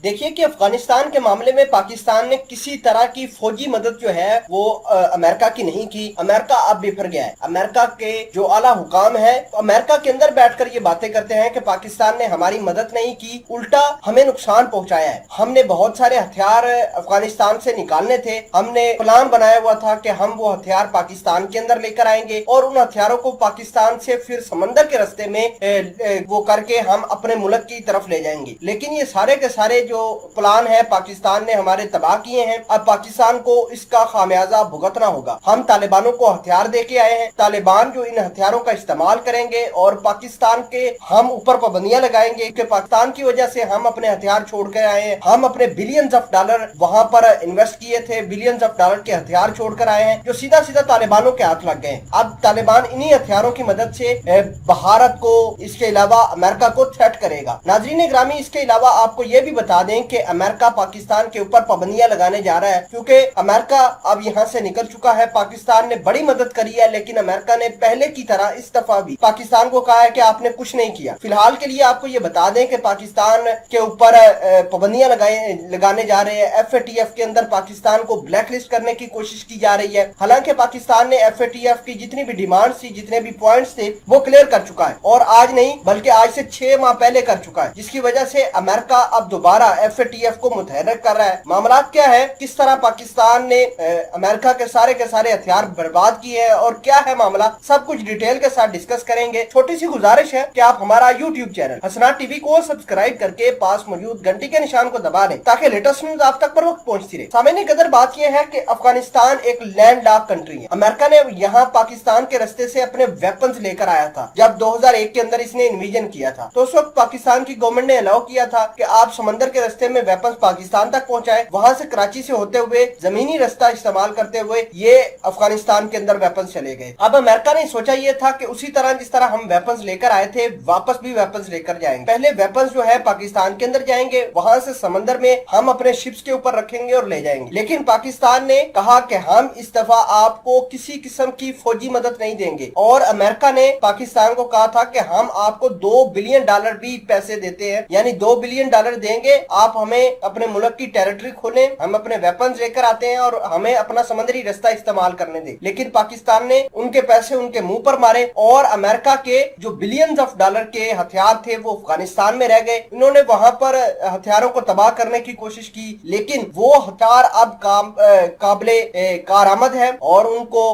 देखिए कि अफगानिस्तान के मामले में पाकिस्तान ने किसी तरह की फौजी मदद जो है वो अमेरिका की नहीं की। अमेरिका अब बिफर गया है। अमेरिका के जो आला हुकाम है अमेरिका के अंदर बैठकर ये बातें करते हैं कि पाकिस्तान ने हमारी मदद नहीं की, उल्टा हमें नुकसान पहुंचाया है। हमने बहुत सारे हथियार अफगानिस्तान से निकालने थे, हमने प्लान बनाया हुआ था कि हम वो हथियार पाकिस्तान के अंदर लेकर आएंगे और उन हथियारों को पाकिस्तान से फिर समंदर के रास्ते में वो करके हम अपने मुल्क की तरफ ले जाएंगे। लेकिन ये सारे के सारे जो प्लान है पाकिस्तान ने हमारे तबाह किए हैं। अब पाकिस्तान को इसका खामियाजा भुगतना होगा। हम तालिबानों को हथियार दे के आए हैं, तालिबान जो इन हथियारों का इस्तेमाल करेंगे और पाकिस्तान के हम ऊपर पाबंदियां लगाएंगे कि पाकिस्तान की वजह से हम अपने हथियार छोड़ कर आए हैं। हम अपने बिलियंस ऑफ डॉलर वहां पर इन्वेस्ट किए थे, बिलियंस ऑफ डॉलर के हथियार छोड़ कर आए हैं जो सीधा सीधा तालिबानों के हाथ लग गए। अब तालिबान इन्हीं हथियारों की मदद से भारत को, इसके अलावा अमेरिका को थ्रेट करेगा। नाजरीन ग्रामी, इसके अलावा आपको ये भी बता दें कि अमेरिका पाकिस्तान के ऊपर पाबंदियां लगाने जा रहा है क्योंकि अमेरिका अब यहाँ से निकल चुका है। पाकिस्तान ने बड़ी मदद करी है लेकिन अमेरिका ने पहले की तरह इस दफा भी पाकिस्तान को कहा है कि आपने कुछ नहीं किया। फिलहाल के लिए आपको ये बता दें कि पाकिस्तान के ऊपर पाबंदियां लगाने जा रहे हैं। FATF के अंदर पाकिस्तान को ब्लैक लिस्ट करने की कोशिश की जा रही है। हालांकि पाकिस्तान ने FATF की जितनी भी डिमांड थी, जितने भी पॉइंट्स थे वो क्लियर कर चुका है और आज नहीं बल्कि आज से 6 माह पहले कर चुका है, जिसकी वजह से अमेरिका अब दोबारा FATF को मुतहर्रिक कर रहा है। मामला क्या है, किस तरह पाकिस्तान ने अमेरिका के सारे हथियार बर्बाद किए हैं और क्या है मामला, सब कुछ डिटेल के साथ डिस्कस करेंगे। छोटी सी गुजारिश है कि आप हमारा YouTube चैनल हसनात टीवी को सब्सक्राइब करके पास मौजूद घंटी के निशान को दबा दें ताकि लेटेस्ट न्यूज आप तक पर वक्त पहुंचती रहे। सामने कदर बात यह है कि अफगानिस्तान एक लैंड लॉक कंट्री है। अमेरिका ने यहाँ पाकिस्तान के रास्ते से अपने वेपन्स लेकर आया था जब 2001 के अंदर इसने इन्वीजन किया था। तो उस वक्त पाकिस्तान की गवर्नमेंट ने अलाउ किया था कि आप समंदर के रास्ते में वेपन्स पाकिस्तान तक पहुंचाएं, वहां से कराची से होते हुए जमीनी रास्ता इस्तेमाल करते हुए ये अफगानिस्तान के अंदर वेपन्स चले गए। अब अमेरिका ने सोचा ये था कि उसी तरह जिस तरह हम वेपन्स लेकर आए थे वापस भी वेपन्स लेकर जाएंगे। पहले वेपन्स जो है पाकिस्तान के अंदर जाएंगे, वहां से समंदर में हम अपने शिप्स के ऊपर रखेंगे और ले जाएंगे। लेकिन पाकिस्तान ने कहा कि हम इस दफा आपको किसी किस्म की फौजी मदद नहीं देंगे और अमेरिका ने पाकिस्तान को कहा था कि हम आपको $2 बिलियन भी पैसे देते हैं, यानी $2 बिलियन देंगे, आप हमें अपने मुल्क की टेरिटरी खोलें, हम अपने वेपन्स लेकर आते हैं और हमें अपना समुद्री रास्ता इस्तेमाल करने दें। लेकिन पाकिस्तान ने उनके पैसे उनके मुंह पर मारे और अमेरिका के जो बिलियंस ऑफ डॉलर के हथियार थे वो अफगानिस्तान में रह गए। इन्होंने वहां पर हथियारों को तबाह करने की कोशिश की लेकिन वो हथियार अब काबिले कारआमद है और उनको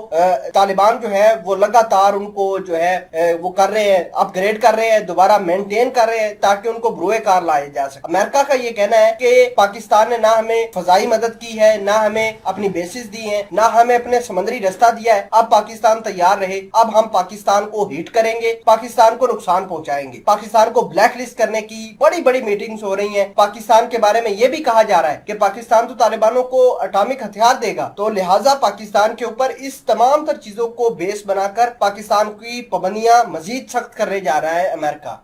तालिबान जो है वो लगातार उनको जो है वो कर रहे हैं, अपग्रेड कर रहे हैं, दोबारा मेंटेन कर रहे हैं ताकि उनको बरूए कार लाए जा सके। अमेरिका का ये कहना है कि पाकिस्तान ने ना हमें फजाई मदद की है, ना हमें अपनी बेसिस दी है, ना हमें अपने समुद्री रास्ता दिया है। अब पाकिस्तान तैयार रहे, अब हम पाकिस्तान को हिट करेंगे, पाकिस्तान को नुकसान पहुंचाएंगे। पाकिस्तान को ब्लैक लिस्ट करने की बड़ी बड़ी मीटिंग्स हो रही हैं। पाकिस्तान के बारे में ये भी कहा जा रहा है कि पाकिस्तान तो तालिबानों को एटॉमिक हथियार देगा, तो लिहाजा पाकिस्तान के ऊपर इस तमाम तर चीजों को बेस बनाकर पाकिस्तान की पाबंदियां मजीद सख्त करने जा रहा है अमेरिका।